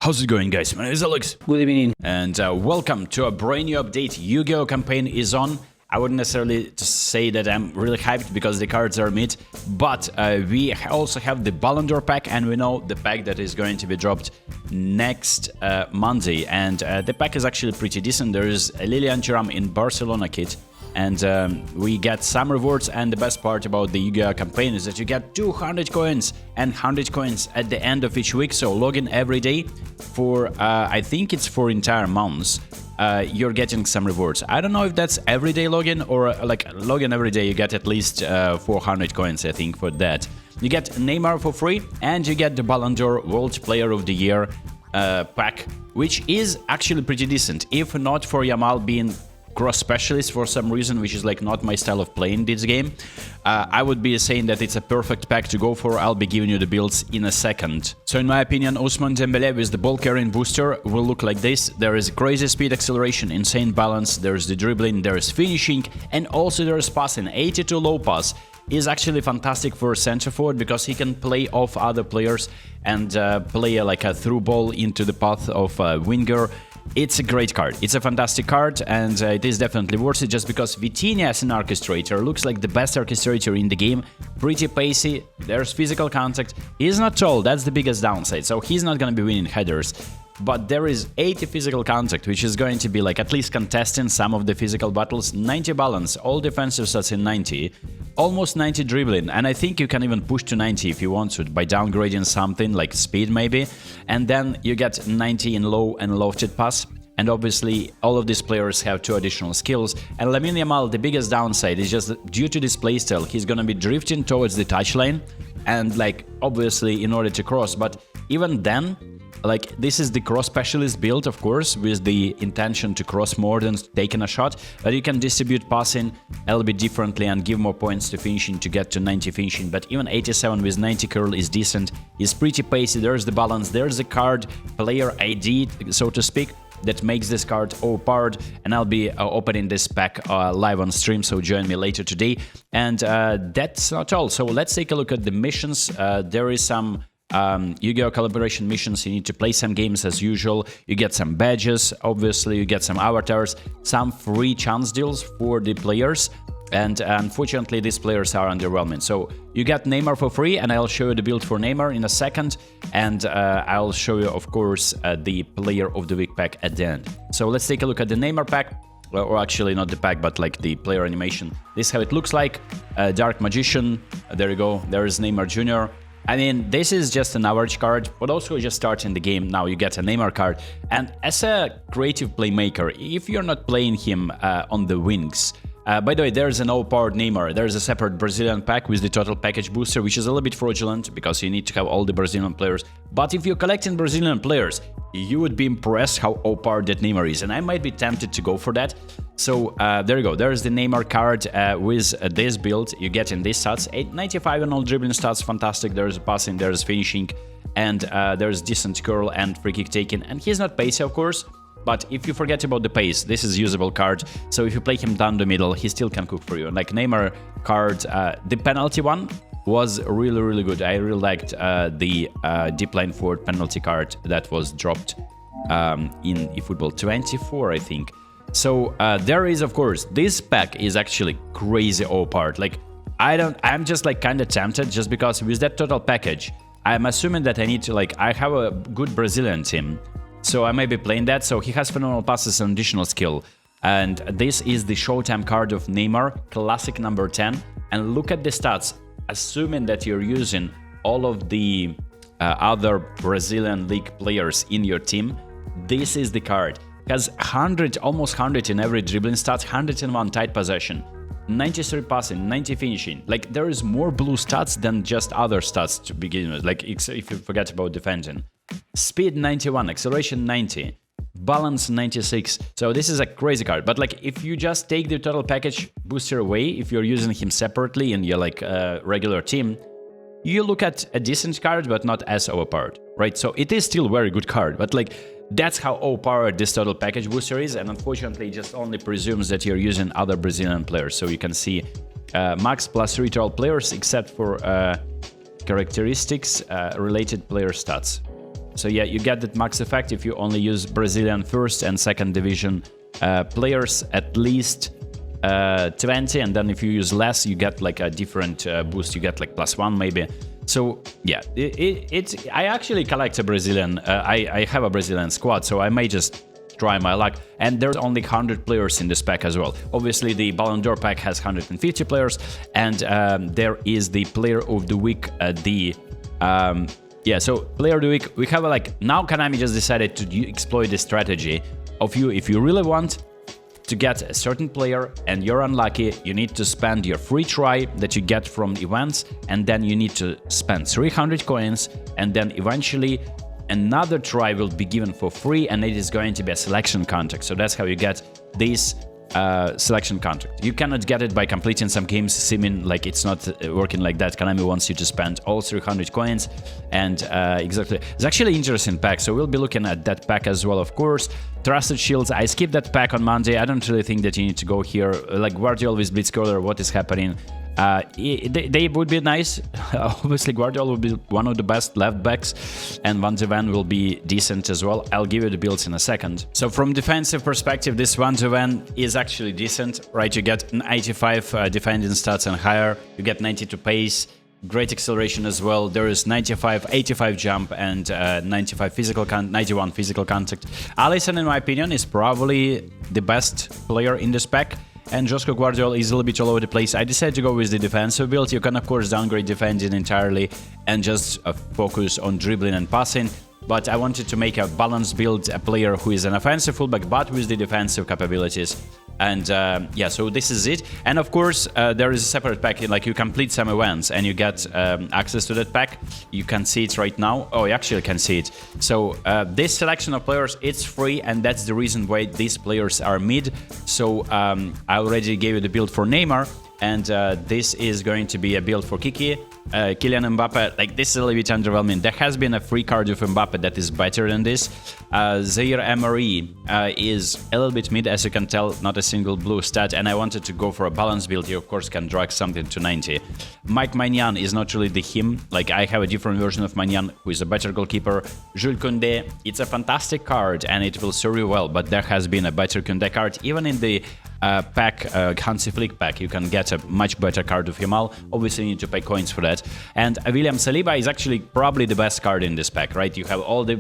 How's it going, guys? My name is Alex. Good evening. And welcome to a brand new update. Yu-Gi-Oh! Campaign is on. I wouldn't necessarily say that I'm really hyped because the cards are mid, but we also have the Ballon pack, and we know the pack that is going to be dropped next Monday. And the pack is actually pretty decent. There is a Lilian Thuram in Barcelona kit, and we get some rewards. And the best part about the Yu-Gi-Oh! Campaign is that you get 200 coins and 100 coins at the end of each week. So log in every day for, I think it's for entire months. You're getting some rewards. I don't know if that's everyday login or like login every day you get at least 400 coins, I think, for that. You get Neymar for free, and you get the Ballon World Player of the Year pack, which is actually pretty decent. If not for Yamal being cross specialist for some reason, which is like not my style of playing this game, I would be saying that it's a perfect pack to go for. I'll be giving you the builds in a second. So in my opinion, Ousmane Dembélé with the ball carrying booster will look like this. There is crazy speed, acceleration, insane balance, there's the dribbling, there's finishing, and also there's passing. 82 low pass is actually fantastic for a center forward because he can play off other players and play like a through ball into the path of a winger. It's a great card. It's a fantastic card, and it is definitely worth it just because Vitinha as an orchestrator looks like the best orchestrator in the game. Pretty pacey, there's physical contact. He's not tall, that's the biggest downside, so he's not going to be winning headers. But there is 80 physical contact, which is going to be like at least contesting some of the physical battles. 90 balance, all defensive stats in 90. Almost 90 dribbling, and I think you can even push to 90 if you want to by downgrading something like speed maybe. And then you get 90 in low and lofted pass. And obviously all of these players have 2 additional skills. And Lamine Yamal, the biggest downside is just that due to this playstyle, he's gonna be drifting towards the touchline and like obviously in order to cross. But even then, like, this is the cross specialist build, of course, with the intention to cross more than taking a shot, but you can distribute passing a little bit differently and give more points to finishing to get to 90 finishing. But even 87 with 90 curl is decent, is pretty pacey. There's the balance, there's the card player ID, so to speak, that makes this card overpowered. And I'll be opening this pack live on stream, so join me later today. And that's not all. So let's take a look at the missions. There is some Yu-Gi-Oh! Collaboration missions. You need to play some games as usual. You get some badges, obviously, you get some avatars, some free chance deals for the players, and unfortunately these players are underwhelming. So you get Neymar for free, and I'll show you the build for Neymar in a second, and I'll show you, of course, the Player of the Week pack at the end. So let's take a look at the Neymar pack. Or actually not the pack, but like the player animation. This is how it looks like. Dark Magician, there you go, there is Neymar Jr. I mean, this is just an average card, but also just starting the game, now you get a Neymar card. And as a creative playmaker, if you're not playing him on the wings, by the way, there's an overpowered Neymar, there's a separate Brazilian pack with the total package booster, which is a little bit fraudulent because you need to have all the Brazilian players. But if you're collecting Brazilian players, you would be impressed how overpowered that Neymar is, and I might be tempted to go for that. So there you go, there's the Neymar card with this build. You get in these stats, 95 on all dribbling stats, fantastic. There's passing, there's finishing, and there's decent curl and free kick taking. And he's not pacey, of course, but if you forget about the pace, this is usable card. So if you play him down the middle, he still can cook for you. Like Neymar card, the penalty one was really good. I really liked the deep line forward penalty card that was dropped in eFootball 24, I think. So there is, of course, this pack is actually crazy overpowered. Like I'm just like kind of tempted just because with that total package, I'm assuming that I need to like, I have a good Brazilian team, so I may be playing that. So he has phenomenal passes and additional skill. And this is the Showtime card of Neymar, classic number 10. And look at the stats. Assuming that you're using all of the other Brazilian league players in your team, this is the card. It has 100, almost 100 in every dribbling stat, 101 tight possession, 93 passing, 90 finishing. Like, there is more blue stats than just other stats to begin with, like if you forget about defending. Speed 91, acceleration 90, balance 96. So this is a crazy card. But like, if you just take the total package booster away, if you're using him separately in your like regular team, you look at a decent card, but not as overpowered, right? So it is still a very good card, but like, that's how overpowered this total package booster is, and unfortunately it just only presumes that you're using other Brazilian players. So you can see max plus 3 to all players except for characteristics related player stats. So yeah, you get that max effect if you only use Brazilian first and second division players, at least 20, and then if you use less, you get like a different boost. You get like +1 maybe. So yeah, I actually collect a Brazilian. I have a Brazilian squad, so I may just try my luck. And there's only 100 players in this pack as well. Obviously, the Ballon d'Or pack has 150 players, and there is the Player of the Week. So Player of the Week, we have now Konami just decided to exploit the strategy of if you really want to get a certain player and you're unlucky, you need to spend your free try that you get from events, and then you need to spend 300 coins, and then eventually another try will be given for free, and it is going to be a selection contract. So that's how you get this selection contract. You cannot get it by completing some games, seeming like it's not working like that. Konami wants you to spend all 300 coins, and exactly. It's actually an interesting pack, so we'll be looking at that pack as well, of course. Trusted Shields, I skipped that pack on Monday. I don't really think that you need to go here. Like Guardiola with Blitzcaller, what is happening? They would be nice. Obviously, Guardiola will be one of the best left backs, and Van de Ven will be decent as well. I'll give you the builds in a second. So from defensive perspective, this Van de Ven is actually decent, right? You get an 85 defending stats and higher. You get 92 pace, great acceleration as well. There is 95, 85 jump, and 91 physical contact. Alisson, in my opinion, is probably the best player in this pack. And Josko Guardiola is a little bit all over the place. I decided to go with the defensive build. You can, of course, downgrade defending entirely and just focus on dribbling and passing. But I wanted to make a balanced build, a player who is an offensive fullback, but with the defensive capabilities. And yeah, so this is it. And of course, there is a separate pack, like you complete some events and you get access to that pack. You can see it right now. Oh, you actually can see it. So this selection of players, it's free, and that's the reason why these players are mid. So I already gave you the build for Neymar, and this is going to be a build for Kiki. Kylian Mbappe, like this is a little bit underwhelming. There has been a free card of Mbappe that is better than this. Zaire Emery is a little bit mid, as you can tell, not a single blue stat, and I wanted to go for a balanced build. You of course can drag something to 90. Mike Maignan is not really the him, like I have a different version of Maignan who is a better goalkeeper. Jules Koundé, it's a fantastic card and it will serve you well, but there has been a better Koundé card. Even in the pack, Hansi Flick pack, you can get a much better card of Yamal. Obviously you need to pay coins for that. And William Saliba is actually probably the best card in this pack, right? You have all the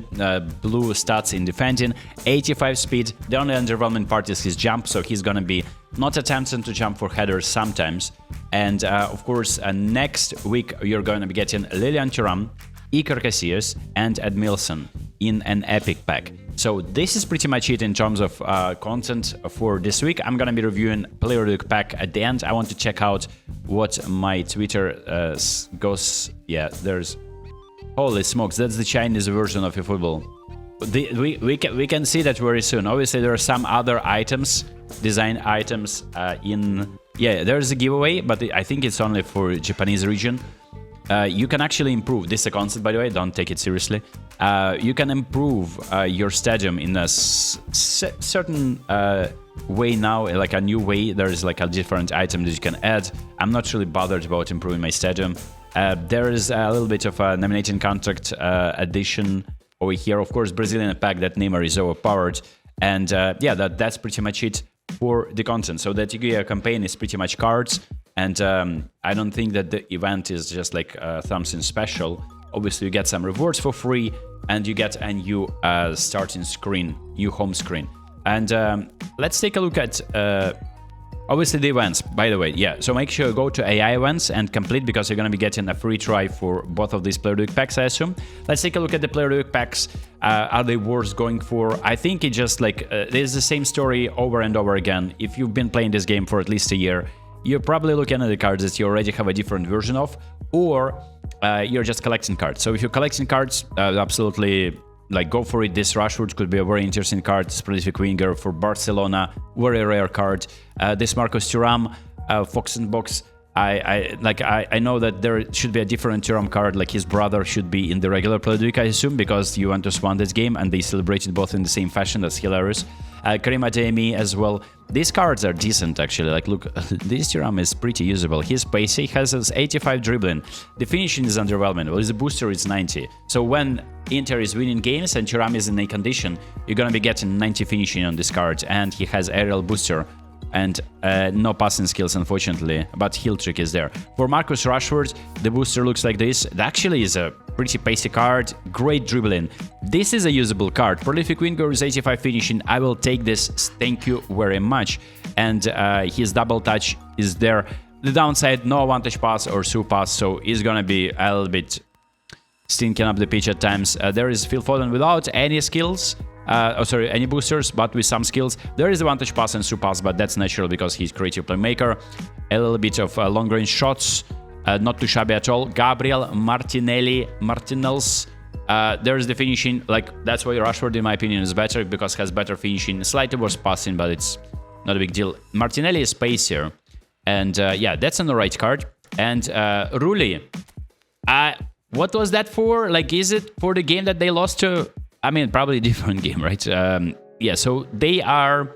blue stats in defending, 85 speed. The only underwhelming part is his jump, so he's gonna be not attempting to jump for headers sometimes. And of course, next week you're going to be getting Lilian Thuram, Iker Casillas, and Edmilson in an epic pack. So this is pretty much it in terms of content for this week. I'm gonna be reviewing Player of the Week pack at the end. I want to check out what my Twitter goes. Yeah, there's... Holy smokes, that's the Chinese version of eFootball. We can see that very soon. Obviously, there are some other items, design items in... Yeah, there's a giveaway, but I think it's only for Japanese region. You can actually improve, this is a concept by the way, don't take it seriously. You can improve your stadium in a certain way now, like a new way. There is like a different item that you can add. I'm not really bothered about improving my stadium. There is a little bit of a nominating contract addition over here. Of course, Brazilian pack that Neymar is overpowered. And yeah, that's pretty much it for the content. So that Yu-Gi-Oh campaign is pretty much cards. And I don't think that the event is just like something special. Obviously, you get some rewards for free, and you get a new starting screen, new home screen. And let's take a look at obviously the events, by the way. Yeah, so make sure you go to AI events and complete, because you're going to be getting a free try for both of these Player of the Week packs, I assume. Let's take a look at the Player of the Week packs. Are they worth going for? I think it just like there's the same story over and over again. If you've been playing this game for at least a year, you're probably looking at the cards that you already have a different version of, or you're just collecting cards. So if you're collecting cards, absolutely like go for it. This Rashford could be a very interesting card. This prolific winger for Barcelona, very rare card. This Marcus Thuram, Fox and Box. I know that there should be a different Thuram card, like his brother should be in the regular play of the week, I assume, because Juventus won this game and they celebrated both in the same fashion. That's hilarious. Karim Adeyemi as well. These cards are decent, actually. Like, look, this Thuram is pretty usable. He's pacey, has 85 dribbling. The finishing is underwhelming. Well, his booster is 90. So when Inter is winning games and Thuram is in a condition, you're gonna be getting 90 finishing on this card, and he has aerial booster. And no passing skills, unfortunately, but heal trick is there. For Marcus Rashford, the booster looks like this. It actually is a pretty pacey card, great dribbling. This is a usable card. Prolific winger is 85 finishing. I will take this, thank you very much. And his double touch is there. The downside, no advantage pass or through pass, so he's gonna be a little bit stinking up the pitch at times. There is Phil Foden without any skills. Any boosters, but with some skills. There is advantage pass and through pass, but that's natural because he's creative playmaker. A little bit of long-range shots, not too shabby at all. Gabriel Martinells. There's the finishing. Like, that's why Rashford, in my opinion, is better because has better finishing. Slightly worse passing, but it's not a big deal. Martinelli is pacier, and yeah, that's an alright card. And Rulli, what was that for? Like, is it for the game that they lost to? I mean, probably a different game, right? Yeah, so they are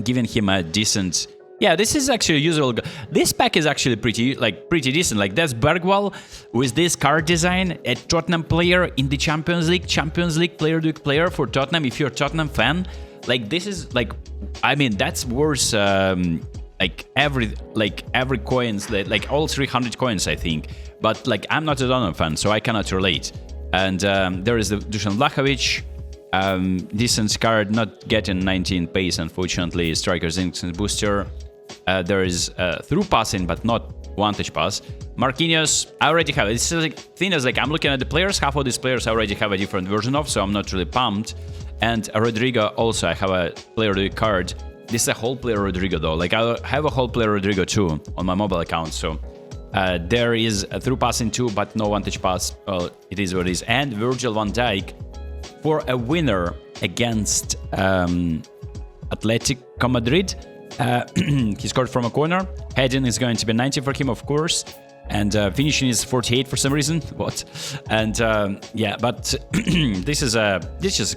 giving him a decent... Yeah, this is actually usable. This pack is actually pretty decent. Like, that's Bergwall with this card design, a Tottenham player in the Champions League player for Tottenham. If you're a Tottenham fan, like, this is like, I mean, that's worth every coins, like all 300 coins, I think. But like, I'm not a Tottenham fan, so I cannot relate. And there is the Dusan Vlahovic, decent card, not getting 19 pace, unfortunately. Striker's instant booster. There is through passing, but not vantage pass. Marquinhos, I already have it. This is like, thing is, like, I'm looking at the players. Half of these players I already have a different version of, so I'm not really pumped. And Rodrigo also, I have a player card. This is a whole player Rodrigo though. Like, I have a whole player Rodrigo too on my mobile account, so. There is a through passing too, but no vantage pass. Well, it is what it is. And Virgil van Dijk for a winner against Atletico Madrid. He scored from a corner. Heading is going to be 90 for him, of course. And finishing is 48 for some reason. What? And yeah, but this is a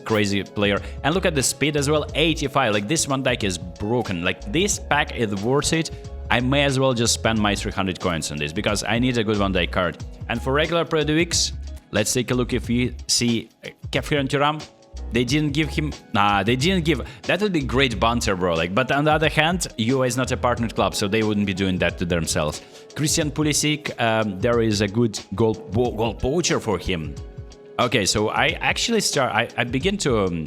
crazy player. And look at the speed as well, 85. Like, this Van Dijk is broken. Like, this pack is worth it. I may as well just spend my 300 coins on this because I need a good Van Dijk card. And for regular Pro de Weeks, let's take a look if we see Kefir and Thuram. They didn't give him... Nah, they didn't give... That would be great banter, bro. Like, but on the other hand, UA is not a partnered club, so they wouldn't be doing that to themselves. Christian Pulisic, there is a good goal poacher for him. Okay, so I actually I begin to...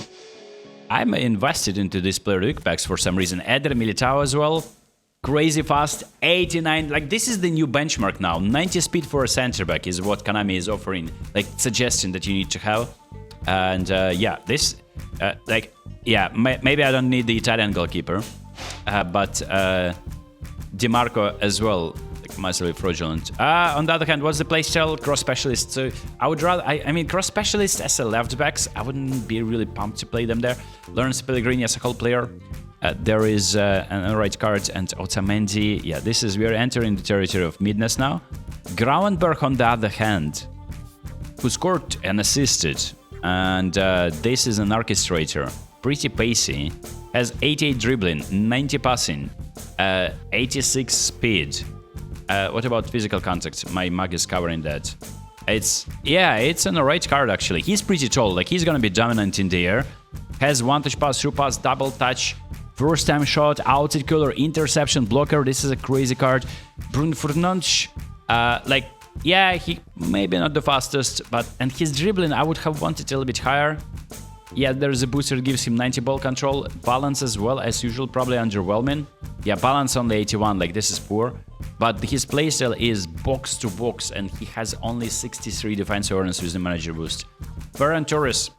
I'm invested into this player week packs for some reason. Eder Militao as well. Crazy fast, 89. Like, this is the new benchmark now. 90 speed for a center back is what Konami is offering, like, suggesting that you need to have. And yeah, this, like, yeah, maybe I don't need the Italian goalkeeper, but Di Marco as well, like, massively fraudulent. On the other hand, what's the playstyle? Cross specialist. I would rather, I mean, cross specialist as a left backs, I wouldn't be really pumped to play them there. Lawrence Pellegrini as a whole player. There is an alright card, and Otamendi. Yeah, we are entering the territory of midness now. Grauenberg, on the other hand, who scored and assisted, and this is an orchestrator, pretty pacey, has 88 dribbling, 90 passing, 86 speed. What about physical contact? My mug is covering that. It's an alright card actually. He's pretty tall, like, he's gonna be dominant in the air. Has vantage pass, through pass, double touch. First time shot, outside killer, interception, blocker. This is a crazy card. Bruno Fernandes, like, yeah, he maybe not the fastest, and his dribbling, I would have wanted a little bit higher. Yeah, there's a booster that gives him 90 ball control. Balance as well, as usual, probably underwhelming. Yeah, balance only 81, like, this is poor. But his playstyle is box to box, and he has only 63 defense awareness with the manager boost. Ferran Torres.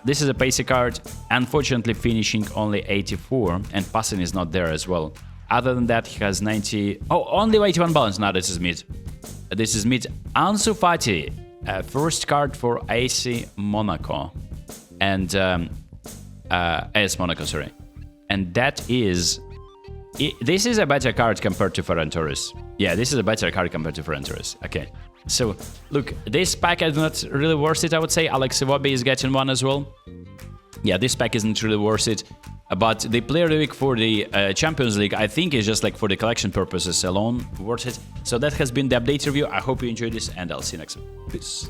This is a pacey card, unfortunately finishing only 84, and passing is not there as well. Other than that, he has 90... Oh, only 81 balance. Now this is mid. This is mid. Ansu Fati, first card for AC Monaco. And... AS Monaco, sorry. And that is This is a better card compared to Ferran Torres. Yeah, this is a better card compared to Ferran Torres. Okay. So, look, this pack is not really worth it, I would say. Alex Iwobi is getting one as well. Yeah, this pack isn't really worth it. But the player of the week for the Champions League, I think, is just like for the collection purposes alone worth it. So that has been the update review. I hope you enjoyed this, and I'll see you next time. Peace.